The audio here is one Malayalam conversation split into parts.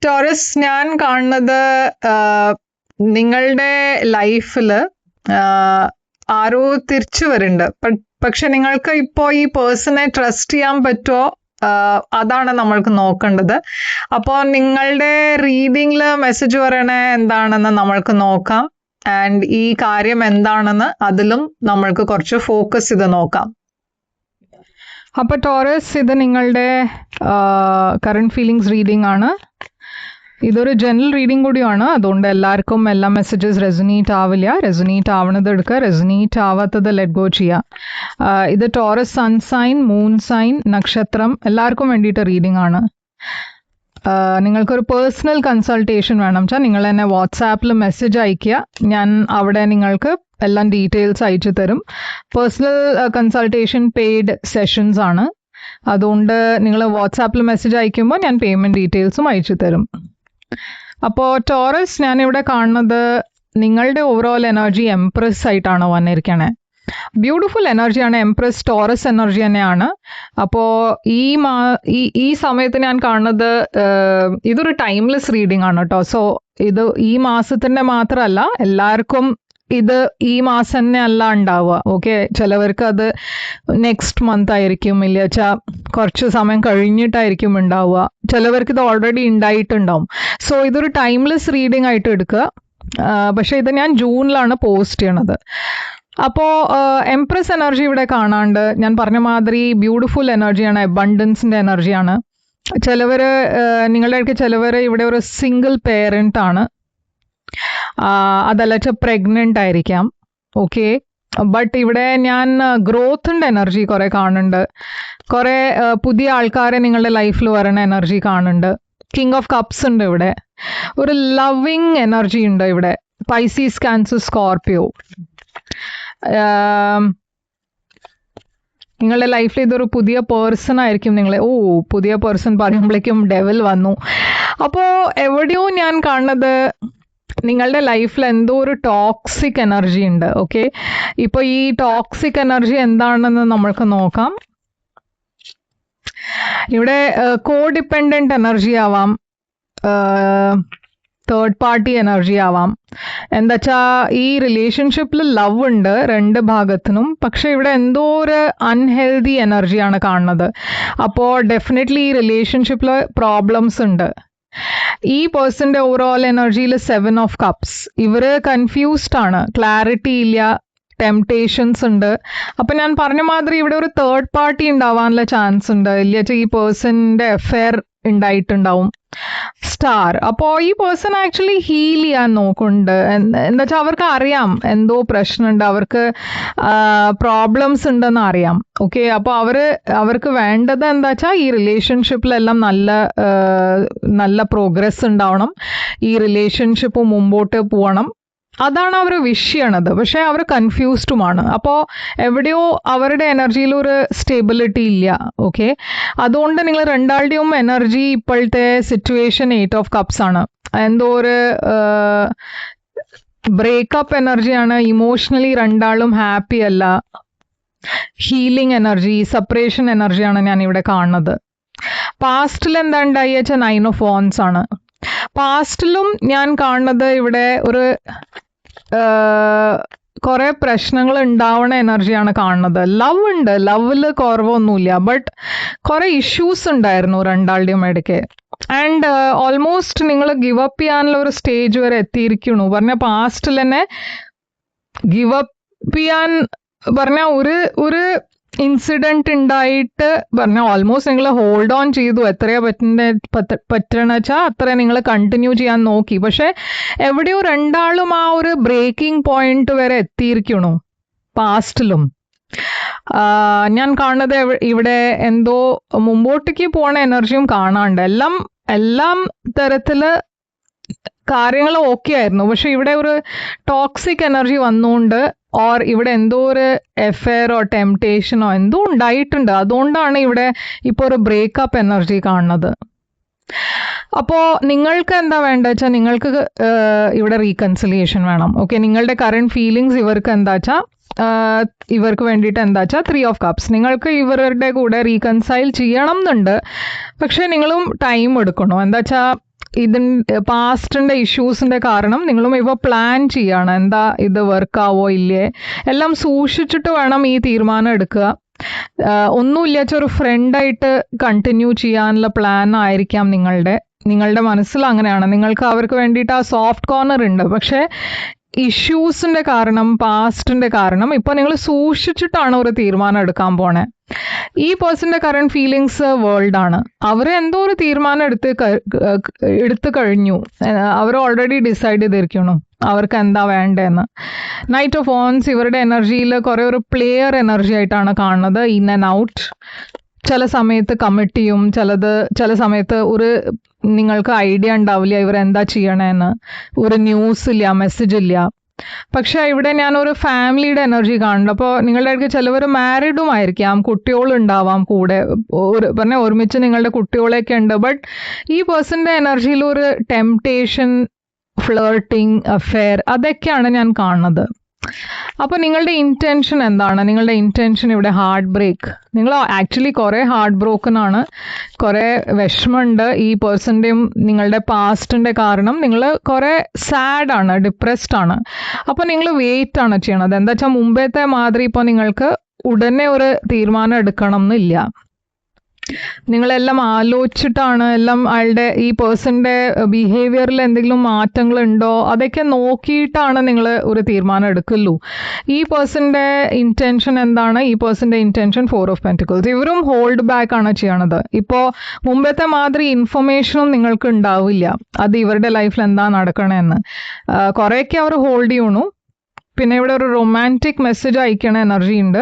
ടോറസ്, ഞാൻ കാണുന്നത് നിങ്ങളുടെ ലൈഫിൽ ആരോ തിരിച്ചു വരുന്നുണ്ട്. പക്ഷെ നിങ്ങൾക്ക് ഇപ്പോൾ ഈ പേഴ്സണെ ട്രസ്റ്റ് ചെയ്യാൻ പറ്റുമോ, അതാണ് നമ്മൾക്ക് നോക്കേണ്ടത്. അപ്പോൾ നിങ്ങളുടെ റീഡിങ്ങിൽ മെസ്സേജ് പറയണേ എന്താണെന്ന് നമ്മൾക്ക് നോക്കാം. ആൻഡ് ഈ കാര്യം എന്താണെന്ന് അതിലും നമ്മൾക്ക് കുറച്ച് ഫോക്കസ് ചെയ്ത് നോക്കാം. അപ്പോൾ ടോറസ്, ഇത് നിങ്ങളുടെ കറണ്ട് ഫീലിങ്സ് റീഡിംഗ് ആണ്. ഇതൊരു ജനറൽ റീഡിംഗ് കൂടിയാണ്. അതുകൊണ്ട് എല്ലാവർക്കും എല്ലാ മെസ്സേജസ് റെസൊനേറ്റ് ആവില്ല. റെസൊനേറ്റ് ആവണത് എടുക്കുക, റെസൊനേറ്റ് ആവാത്തത് ലെറ്റ് ഗോ ചെയ്യുക. ഇത് Taurus sun sign, moon sign, നക്ഷത്രം എല്ലാവർക്കും വേണ്ടിയിട്ട് റീഡിംഗ് ആണ്. നിങ്ങൾക്കൊരു പേഴ്സണൽ കൺസൾട്ടേഷൻ വേണം വെച്ചാൽ നിങ്ങൾ എന്നെ വാട്സാപ്പിൽ മെസ്സേജ് അയയ്ക്കുക. ഞാൻ അവിടെ നിങ്ങൾക്ക് എല്ലാം ഡീറ്റെയിൽസ് അയച്ചു തരും. പേഴ്സണൽ കൺസൾട്ടേഷൻ പെയ്ഡ് സെഷൻസ് ആണ്. അതുകൊണ്ട് നിങ്ങൾ വാട്സാപ്പിൽ മെസ്സേജ് അയക്കുമ്പോൾ ഞാൻ പേയ്മെൻറ്റ് ഡീറ്റെയിൽസും അയച്ചു തരും. അപ്പോൾ ടോറസ്, ഞാനിവിടെ കാണുന്നത് നിങ്ങളുടെ ഓവറോൾ എനർജി എംപ്രസ് ആയിട്ടാണ് വന്നിരിക്കണേ. ബ്യൂട്ടിഫുൾ എനർജിയാണ് എംപ്രസ്, ടോറസ് എനർജി തന്നെയാണ്. അപ്പോൾ ഈ സമയത്ത് ഞാൻ കാണുന്നത് ഇതൊരു ടൈംലെസ് റീഡിംഗ് ആണ് കേട്ടോ. സോ ഇത് ഈ മാസത്തിൻ്റെ മാത്രമല്ല, എല്ലാവർക്കും ഇത് ഈ മാസം തന്നെ അല്ല ഉണ്ടാവുക. ഓക്കെ, ചിലവർക്ക് അത് നെക്സ്റ്റ് മന്ത് ആയിരിക്കും, ഇല്ല വെച്ചാൽ കുറച്ച് സമയം കഴിഞ്ഞിട്ടായിരിക്കും ഉണ്ടാവുക. ചിലവർക്ക് ഇത് ഓൾറെഡി ഉണ്ടായിട്ടുണ്ടാവും. സോ ഇതൊരു ടൈംലെസ് റീഡിംഗ് ആയിട്ട് എടുക്കുക. പക്ഷേ ഇത് ഞാൻ ജൂണിലാണ് പോസ്റ്റ് ചെയ്യണത്. അപ്പോൾ എംപ്രസ് എനർജി ഇവിടെ കാണാണ്ട്, ഞാൻ പറഞ്ഞ മാതിരി ബ്യൂട്ടിഫുൾ എനർജിയാണ്, അബണ്ടൻസിൻ്റെ എനർജിയാണ്. നിങ്ങളുടെ ഇടയ്ക്ക് ചിലവർ ഇവിടെ ഒരു സിംഗിൾ പേരൻ്റ് ആണ്, അതല്ല പ്രഗ്നൻ്റ് ആയിരിക്കാം. ഓക്കെ, ബട്ട് ഇവിടെ ഞാൻ ഗ്രോത്തിൻ്റെ എനർജി കുറേ കാണുന്നുണ്ട്. കുറേ പുതിയ ആൾക്കാരെ നിങ്ങളുടെ ലൈഫിൽ വരണ എനർജി കാണുന്നുണ്ട്. കിങ് ഓഫ് കപ്സ് ഉണ്ട് ഇവിടെ. ഒരു ലവിങ് എനർജി ഉണ്ട് ഇവിടെ. Pisces, cancer, Scorpio. നിങ്ങളുടെ ലൈഫിൽ ഇതൊരു പുതിയ പേഴ്സൺ ആയിരിക്കും. പുതിയ പേഴ്സൺ പറയുമ്പോഴേക്കും ഡെവിൽ വന്നു. അപ്പോൾ എവിടെയോ ഞാൻ കാണുന്നത് നിങ്ങളുടെ ലൈഫിൽ എന്തോ ഒരു ടോക്സിക് എനർജി ഉണ്ട്. ഓക്കെ, ഇപ്പോൾ ഈ ടോക്സിക് എനർജി എന്താണെന്ന് നമ്മൾക്ക് നോക്കാം. ഇവിടെ കോ ഡിപ്പെൻഡൻ്റ് എനർജി ആവാം, തേർഡ് പാർട്ടി എനർജി ആവാം. എന്താ വെച്ചാൽ ഈ റിലേഷൻഷിപ്പിൽ ലവ് ഉണ്ട് രണ്ട് ഭാഗത്തിനും, പക്ഷെ ഇവിടെ എന്തോ ഒരു അൺഹെൽതി എനർജിയാണ് കാണുന്നത്. അപ്പോൾ ഡെഫിനറ്റ്ലി ഈ റിലേഷൻഷിപ്പിൽ പ്രോബ്ലംസ് ഉണ്ട്. ഈ പേഴ്സൻ്റെ ഓവറോൾ എനർജിയിൽ 7 ഓഫ് കപ്സ്. ഇവർ കൺഫ്യൂസ്ഡ് ആണ്, ക്ലാരിറ്റി ഇല്ല, ടെംപ്ടേഷൻസ് ഉണ്ട്. അപ്പം ഞാൻ പറഞ്ഞ മാതിരി ഇവിടെ ഒരു തേർഡ് പാർട്ടി ഉണ്ടാവാനുള്ള ചാൻസ് ഉണ്ട്. ഇല്ല ഈ പേഴ്സൻ്റെ അഫെയർ ഉണ്ടായിട്ടുണ്ടാവും. സ്റ്റാർ. അപ്പോൾ ഈ പേഴ്സൺ ആക്ച്വലി ഹീൽ ചെയ്യാൻ നോക്കുന്നുണ്ട്. എന്താ വെച്ചാൽ അവർക്ക് അറിയാം എന്തോ പ്രശ്നമുണ്ട്, അവർക്ക് പ്രോബ്ലംസ് ഉണ്ടെന്ന് അറിയാം. ഓക്കെ, അപ്പോൾ അവർക്ക് വേണ്ടത് എന്താ വെച്ചാൽ ഈ റിലേഷൻഷിപ്പിലെല്ലാം നല്ല പ്രോഗ്രസ് ഉണ്ടാവണം, ഈ റിലേഷൻഷിപ്പ് മുമ്പോട്ട് പോകണം. അതാണ് അവർ വിഷ് ചെയ്യണത്. പക്ഷേ അവർ കൺഫ്യൂസ്ഡുമാണ്. അപ്പോൾ എവിടെയോ അവരുടെ എനർജിയിൽ ഒരു സ്റ്റെബിലിറ്റി ഇല്ല. ഓക്കെ, അതുകൊണ്ട് നിങ്ങൾ രണ്ടാളുടെയും എനർജി ഇപ്പോഴത്തെ സിറ്റുവേഷൻ 8 ഓഫ് കപ്സ് ആണ്. എന്തോ ഒരു ബ്രേക്കപ്പ് എനർജിയാണ്. ഇമോഷണലി രണ്ടാളും ഹാപ്പി അല്ല. ഹീലിംഗ് എനർജി, സെപ്പറേഷൻ എനർജിയാണ് ഞാൻ ഇവിടെ കാണുന്നത്. പാസ്റ്റിൽ എന്താ ഉണ്ടായി വെച്ചാൽ 9 ഓഫ് വോൺസ് ആണ്. പാസ്റ്റിലും ഞാൻ കാണുന്നത് ഇവിടെ ഒരു കുറേ പ്രശ്നങ്ങൾ ഉണ്ടാവണ എനർജിയാണ് കാണുന്നത്. ലവ് ഉണ്ട്, ലവിൽ കുറവൊന്നുമില്ല, ബട്ട് കുറേ ഇഷ്യൂസ് ഉണ്ടായിരുന്നു രണ്ടാളുടെയും ഇടയ്ക്ക്. ആൻഡ് ഓൾമോസ്റ്റ് നിങ്ങൾ ഗിവ് അപ്പ് ചെയ്യാനുള്ള ഒരു സ്റ്റേജ് വരെ എത്തിയിരിക്കണു. പറഞ്ഞ പാസ്റ്റിൽ തന്നെ ഗിവ് അപ്പ് ചെയ്യാൻ പറഞ്ഞ ഒരു ഇൻസിഡൻറ്റ് ഉണ്ടായിട്ട് പറഞ്ഞാൽ ഓൾമോസ്റ്റ് നിങ്ങൾ ഹോൾഡ് ഓൺ ചെയ്തു. എത്രയാ പറ്റണ വെച്ചാൽ അത്ര നിങ്ങൾ കണ്ടിന്യൂ ചെയ്യാൻ നോക്കി. പക്ഷെ എവിടെയോ രണ്ടാളും ആ ഒരു ബ്രേക്കിംഗ് പോയിന്റ് വരെ എത്തിയിരിക്കണു പാസ്റ്റിലും. ഞാൻ കാണുന്നത് ഇവിടെ എന്തോ മുമ്പോട്ടേക്ക് പോണ എനർജിയും കാണാണ്ട്. എല്ലാം തരത്തിൽ കാര്യങ്ങൾ ഓക്കെ ആയിരുന്നു. പക്ഷെ ഇവിടെ ഒരു ടോക്സിക് എനർജി വന്നുകൊണ്ട് ഓർ ഇവിടെ എന്തോ ഒരു എഫെയറോ ടെംപ്ടേഷനോ എന്തോ ഉണ്ടായിട്ടുണ്ട്. അതുകൊണ്ടാണ് ഇവിടെ ഇപ്പോൾ ഒരു ബ്രേക്കപ്പ് എനർജി കാണുന്നത്. അപ്പോൾ നിങ്ങൾക്ക് എന്താ വേണ്ടത് വെച്ചാൽ നിങ്ങൾക്ക് ഇവിടെ റീകൺസിലിയേഷൻ വേണം. ഓക്കെ, നിങ്ങളുടെ കറണ്ട് ഫീലിങ്സ് ഇവർക്ക് എന്താ വെച്ചാൽ ഇവർക്ക് വേണ്ടിയിട്ട് എന്താ വെച്ചാൽ 3 ഓഫ് കപ്സ്. നിങ്ങൾക്ക് ഇവരുടെ കൂടെ റീകൺസൈൽ ചെയ്യണം എന്നുണ്ട്, പക്ഷേ നിങ്ങളും ടൈം എടുക്കണം. എന്താ വെച്ചാൽ പാസ്റ്റിന്റെ ഇഷ്യൂസിന്റെ കാരണം നിങ്ങളും ഇപ്പോൾ പ്ലാൻ ചെയ്യാണ് എന്താ ഇത് വർക്കാവോ ഇല്ലേ എല്ലാം സൂക്ഷിച്ചിട്ട് വേണം ഈ തീരുമാനം എടുക്കുക. ഒന്നുമില്ലാച്ച ഒരു ഫ്രണ്ടായിട്ട് കണ്ടിന്യൂ ചെയ്യാനുള്ള പ്ലാൻ ആയിരിക്കാം നിങ്ങളുടെ മനസ്സിൽ അങ്ങനെയാണ്. നിങ്ങൾക്ക് അവർക്ക് വേണ്ടിയിട്ട് ആ സോഫ്റ്റ് കോർണർ ഉണ്ട്. പക്ഷേ ഇഷ്യൂസിന്റെ കാരണം പാസ്റ്റിന്റെ കാരണം ഇപ്പൊ നിങ്ങൾ സൂക്ഷിച്ചിട്ടാണ് ഒരു തീരുമാനം എടുക്കാൻ പോണേ. ഈ പേഴ്സന്റെ കറണ്ട് ഫീലിങ്സ് വേൾഡ് ആണ്. അവർ എന്തോ ഒരു തീരുമാനം എടുത്തു കഴിഞ്ഞു. അവർ ഓൾറെഡി ഡിസൈഡ് ചെയ്തിരിക്കണം അവർക്ക് എന്താ വേണ്ടതെന്ന്. നൈറ്റ് ഓഫ് ഓൺസ് ഇവരുടെ എനർജിയിൽ കുറെ ഒരു പ്ലെയർ എനർജി ആയിട്ടാണ് കാണുന്നത്. In and out. ചില സമയത്ത് കമ്മിറ്റ് ചെയ്യും, ചില സമയത്ത് ഒരു നിങ്ങൾക്ക് ഐഡിയ ഉണ്ടാവില്ല ഇവരെന്താ ചെയ്യണേന്ന്, ഒരു ന്യൂസ് ഇല്ല, മെസ്സേജ് ഇല്ല. പക്ഷെ ഇവിടെ ഞാൻ ഒരു ഫാമിലിയുടെ എനർജി കാണുന്നുണ്ട്. അപ്പോൾ നിങ്ങളുടെ അടുത്ത് ചിലവർ മാരീഡും ആയിരിക്കാം, കുട്ടികളുണ്ടാവാം കൂടെ, ഒരുമിച്ച് നിങ്ങളുടെ കുട്ടികളൊക്കെ ഉണ്ട്. ബട്ട് ഈ പേഴ്സന്റെ എനർജിയിൽ ഒരു ടെംപ്ടേഷൻ, ഫ്ലേർട്ടിങ്, അഫെയർ അതൊക്കെയാണ് ഞാൻ കാണുന്നത്. അപ്പോൾ നിങ്ങളുടെ ഇന്റൻഷൻ എന്താണ്? നിങ്ങളുടെ ഇന്റൻഷൻ ഇവിടെ ഹാർട്ട് ബ്രേക്ക്. നിങ്ങൾ ആക്ച്വലി കുറേ ഹാർട്ട് ബ്രോക്കൺ ആണ്, കുറേ വിഷമമുണ്ട് ഈ പേഴ്സൻ്റെയും നിങ്ങളുടെ പാസ്റ്റിൻ്റെ കാരണം. നിങ്ങൾ കുറേ സാഡ് ആണ്, ഡിപ്രസ്ഡ് ആണ്. അപ്പോൾ നിങ്ങൾ വെയിറ്റ് ആണ് ചെയ്യണത്. എന്താ വെച്ചാൽ മുമ്പത്തെ മാതിരി ഇപ്പോൾ നിങ്ങൾക്ക് ഉടനെ ഒരു തീരുമാനം എടുക്കണം എന്നില്ല. നിങ്ങളെല്ലാം ആലോചിച്ചിട്ടാണ്, എല്ലാം അയാളുടെ ഈ പേഴ്സന്റെ ബിഹേവിയറിൽ എന്തെങ്കിലും മാറ്റങ്ങൾ ഉണ്ടോ അതൊക്കെ നോക്കിയിട്ടാണ് നിങ്ങൾ ഒരു തീരുമാനം എടുക്കുള്ളൂ. ഈ പേഴ്സന്റെ ഇന്റൻഷൻ എന്താണ്? ഈ പേഴ്സന്റെ ഇന്റൻഷൻ 4 of Pentacles. ഇവരും ഹോൾഡ് ബാക്ക് ആണ് ചെയ്യണത്. ഇപ്പോൾ മുമ്പത്തെ മാതിരി ഇൻഫർമേഷനും നിങ്ങൾക്ക് ഉണ്ടാവില്ല അത് ഇവരുടെ ലൈഫിൽ എന്താ നടക്കണമെന്ന്. കുറേയൊക്കെ അവർ ഹോൾഡ് ചെയ്യണു. പിന്നെ ഇവിടെ ഒരു റൊമാൻറ്റിക് മെസ്സേജ് അയക്കണ എനർജി ഉണ്ട്.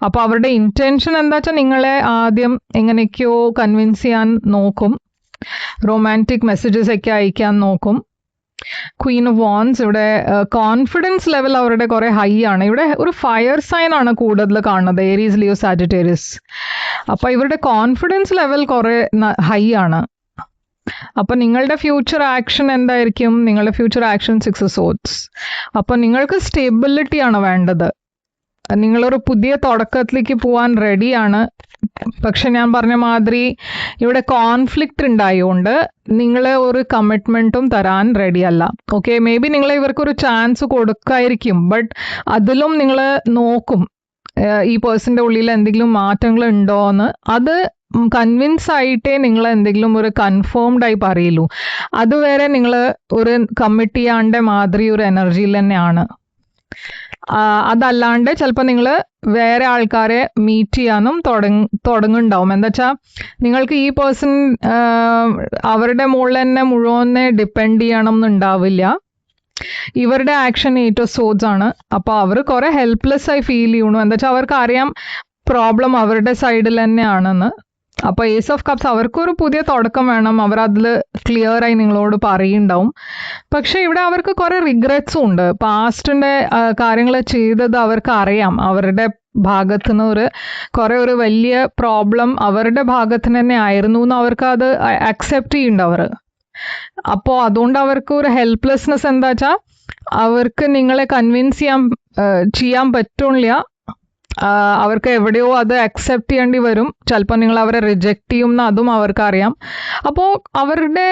അപ്പോൾ അവരുടെ ഇന്റൻഷൻ എന്താ വെച്ചാൽ നിങ്ങളെ ആദ്യം എങ്ങനെയൊക്കെയോ കൺവിൻസ് ചെയ്യാൻ നോക്കും, റൊമാൻറ്റിക് മെസ്സേജസ് ഒക്കെ അയക്കാൻ നോക്കും. Queen of wands. ഇവിടെ കോൺഫിഡൻസ് ലെവൽ അവരുടെ കുറെ ഹൈ ആണ്. ഇവിടെ ഒരു ഫയർ സൈൻ ആണ് കൂടുതൽ കാണുന്നത്, ഏരീസ്, ലിയോ, സാജിറ്റേറിയസ്. അപ്പോൾ ഇവരുടെ കോൺഫിഡൻസ് ലെവൽ കുറെ ഹൈ ആണ്. അപ്പൊ നിങ്ങളുടെ ഫ്യൂച്ചർ ആക്ഷൻ എന്തായിരിക്കും? നിങ്ങളുടെ ഫ്യൂച്ചർ ആക്ഷൻ 6 of Swords. അപ്പൊ നിങ്ങൾക്ക് സ്റ്റെബിലിറ്റി ആണ് വേണ്ടത്. നിങ്ങളൊരു പുതിയ തുടക്കത്തിലേക്ക് പോകാൻ റെഡിയാണ്. പക്ഷെ ഞാൻ പറഞ്ഞ മാതിരി ഇവിടെ കോൺഫ്ലിക്റ്റ് ഉണ്ടായതുകൊണ്ട് നിങ്ങൾ ഒരു കമ്മിറ്റ്മെന്റും തരാൻ റെഡിയല്ല. ഓക്കെ, മേ ബി നിങ്ങൾ ഇവർക്കൊരു ചാൻസ് കൊടുക്കായിരിക്കും. ബട്ട് അതിലും നിങ്ങൾ നോക്കും ഈ പേഴ്സന്റെ ഉള്ളിൽ എന്തെങ്കിലും മാറ്റങ്ങൾ ഉണ്ടോ എന്ന്. അത് കൺവിൻസ് ആയിട്ടേ നിങ്ങൾ എന്തെങ്കിലും ഒരു കൺഫേംഡ് ആയി പറയുള്ളൂ. അതുവരെ നിങ്ങൾ ഒരു കമ്മിറ്റ് ചെയ്യാണ്ട് മാതിരി ഒരു എനർജിയിൽ തന്നെയാണ്. അതല്ലാണ്ട് ചിലപ്പോൾ നിങ്ങൾ വേറെ ആൾക്കാരെ മീറ്റ് ചെയ്യാനും തുടങ്ങുന്നുണ്ടാവും. എന്താ വെച്ചാൽ നിങ്ങൾക്ക് ഈ പേഴ്സൺ അവരുടെ മുകളിൽ തന്നെ മുഴുവനെ ഡിപ്പെൻഡ് ചെയ്യണം എന്നുണ്ടാവില്ല. ഇവരുടെ ആക്ഷൻ 8 of Swords ആണ്. അപ്പോൾ അവർ കുറെ ഹെൽപ്ലെസ് ആയി ഫീൽ ചെയ്യണു. എന്താ വെച്ചാൽ അവർക്ക് അറിയാം പ്രോബ്ലം അവരുടെ സൈഡിൽ തന്നെയാണെന്ന്. അപ്പോൾ Ace of Cups അവർക്കൊരു പുതിയ തുടക്കം വേണം. അവരതിൽ ക്ലിയർ ആയി നിങ്ങളോട് പറയുന്നുണ്ടാവും. പക്ഷെ ഇവിടെ അവർക്ക് കുറെ റിഗ്രറ്റ്സും ഉണ്ട്. പാസ്റ്റിന്റെ കാര്യങ്ങൾ ചെയ്തത് അവർക്ക് അറിയാം. അവരുടെ ഭാഗത്തുനിന്ന് ഒരു വലിയ പ്രോബ്ലം അവരുടെ ഭാഗത്തിന് തന്നെ ആയിരുന്നു എന്ന് അവർക്ക് അത് അക്സെപ്റ്റ് ചെയ്യുന്നുണ്ട് അവർ. അപ്പോൾ അതുകൊണ്ട് അവർക്ക് ഒരു ഹെൽപ്ലെസ്നെസ് എന്താ വെച്ചാൽ അവർക്ക് നിങ്ങളെ കൺവിൻസ് ചെയ്യാൻ പറ്റില്ല. അവർക്ക് എവിടെയോ അത് അക്സെപ്റ്റ് ചെയ്യേണ്ടി വരും. ചിലപ്പോൾ നിങ്ങൾ അവരെ റിജക്റ്റ് ചെയ്യുമെന്ന് അതും അവർക്കറിയാം. അപ്പോൾ അവരുടെ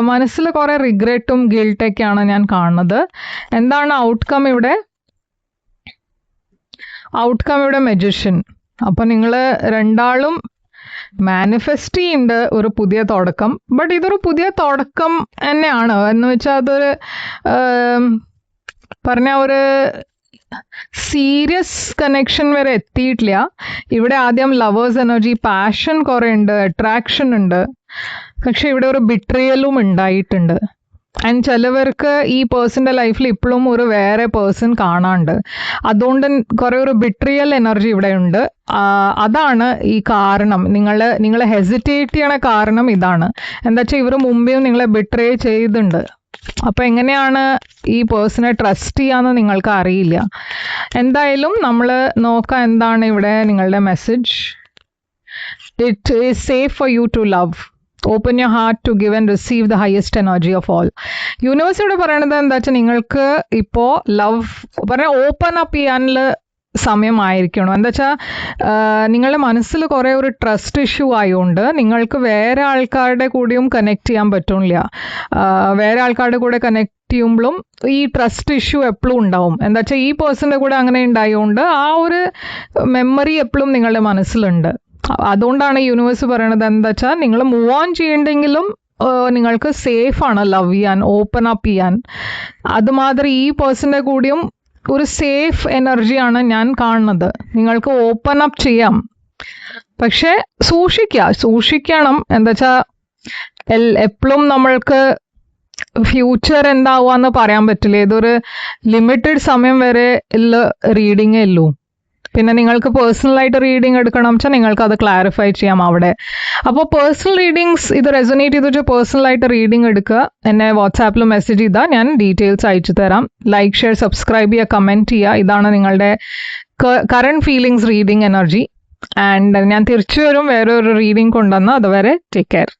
മനസ്സിൽ കുറെ റിഗ്രറ്റും ഗിൽട്ടൊക്കെയാണ് ഞാൻ കാണുന്നത്. എന്താണ് ഔട്ട്കം ഇവിടെ? ഔട്ട്കം ഇവിടെ മജിഷ്യൻ. അപ്പോൾ നിങ്ങൾ രണ്ടാളും മാനിഫെസ്റ്റ് ചെയ്യുന്നുണ്ട് ഒരു പുതിയ തുടക്കം. ബട്ട് ഇതൊരു പുതിയ തുടക്കം തന്നെയാണ് എന്ന് വെച്ചാൽ അതൊരു പറഞ്ഞ ഒരു സീരിയസ് കണക്ഷൻ വരെ എത്തിയിട്ടില്ല. ഇവിടെ ആദ്യം ലവേഴ്സ് എനർജി, പാഷൻ കുറെ ഉണ്ട്, അട്രാക്ഷൻ ഉണ്ട്. പക്ഷെ ഇവിടെ ഒരു ബിട്രിയലും ഉണ്ടായിട്ടുണ്ട്. ആൻഡ് ചിലവർക്ക് ഈ പേഴ്സന്റെ ലൈഫിൽ ഇപ്പോഴും ഒരു വേറെ പേഴ്സൺ കാണാണ്ട്. അതുകൊണ്ട് കുറെ ഒരു ബിട്രിയൽ എനർജി ഇവിടെ ഉണ്ട്. അതാണ് ഈ കാരണം. നിങ്ങൾ ഹെസിറ്റേറ്റ് ചെയ്യണ കാരണം ഇതാണ്. എന്താ വെച്ചാൽ ഇവർ മുമ്പേയും നിങ്ങളെ ബിട്രേ ചെയ്തിട്ടുണ്ട്. അപ്പൊ എങ്ങനെയാണ് ഈ പേഴ്സണെ ട്രസ്റ്റ് ചെയ്യാന്ന് നിങ്ങൾക്ക് അറിയില്ല. എന്തായാലും നമ്മൾ നോക്കാം എന്താണ് ഇവിടെ നിങ്ങളുടെ message. It is safe for you to love. Open your heart to give and receive the highest energy of all. Universe ഇവിടെ പറയണത് എന്താ വെച്ചാൽ നിങ്ങൾക്ക് ഇപ്പോൾ ലവ് ഓപ്പൺ അപ്പ് ചെയ്യാനുള്ള സമയമായിരിക്കണം. എന്താ വെച്ചാൽ നിങ്ങളുടെ മനസ്സിൽ കുറേ ഒരു ട്രസ്റ്റ് ഇഷ്യൂ ആയതുകൊണ്ട് നിങ്ങൾക്ക് വേറെ ആൾക്കാരുടെ കൂടെയും കണക്ട് ചെയ്യാൻ പറ്റില്ല. വേറെ ആൾക്കാരുടെ കൂടെ കണക്ട് ചെയ്യുമ്പോഴും ഈ ട്രസ്റ്റ് ഇഷ്യൂ എപ്പോഴും ഉണ്ടാവും. എന്താ വെച്ചാൽ ഈ പേഴ്സൻ്റെ കൂടെ അങ്ങനെ ഉണ്ടായതുകൊണ്ട് ആ ഒരു മെമ്മറി എപ്പോഴും നിങ്ങളുടെ മനസ്സിലുണ്ട്. അതുകൊണ്ടാണ് യൂണിവേഴ്സ് പറയണത് എന്താ വെച്ചാൽ നിങ്ങൾ മൂവ് ഓൺ ചെയ്യണ്ടെങ്കിലും നിങ്ങൾക്ക് സേഫ് ആണ് ലവ് ചെയ്യാൻ, ഓപ്പൺ അപ്പ് ചെയ്യാൻ. അതുമാതിരി ഈ പേഴ്സൻ്റെ കൂടെയും ഒരു സേഫ് എനർജിയാണ് ഞാൻ കാണുന്നത്. നിങ്ങൾക്ക് ഓപ്പൺ അപ്പ് ചെയ്യാം, പക്ഷെ സൂക്ഷിക്കണം. എന്താ വെച്ചാൽ എപ്പോഴും നമ്മൾക്ക് ഫ്യൂച്ചർ എന്താവാന്ന് പറയാൻ പറ്റില്ല. ഇതൊരു ലിമിറ്റഡ് സമയം വരെ ഉള്ള റീഡിങ്ങേ ഉള്ളൂ. പിന്നെ നിങ്ങൾക്ക് പേഴ്സണലായിട്ട് റീഡിങ് എടുക്കണം വെച്ചാൽ നിങ്ങൾക്ക് അത് ക്ലാരിഫൈ ചെയ്യാം അവിടെ. അപ്പോൾ പേഴ്സണൽ റീഡിങ്സ് ഇത് റെസൊനേറ്റ് ചെയ്ത് വെച്ചാൽ പേഴ്സണലായിട്ട് റീഡിങ് എടുക്കുക. എന്നെ വാട്സാപ്പിൽ മെസ്സേജ് ചെയ്താൽ ഞാൻ ഡീറ്റെയിൽസ് അയച്ചു തരാം. ലൈക്ക്, ഷെയർ, സബ്സ്ക്രൈബ് ചെയ്യുക, കമൻറ്റ് ചെയ്യുക. ഇതാണ് നിങ്ങളുടെ current feelings reading energy. And ഞാൻ തിരിച്ചു വരും വേറെ ഒരു റീഡിങ് കൊണ്ടുവന്ന്. അതുവരെ ടേക്ക് കെയർ.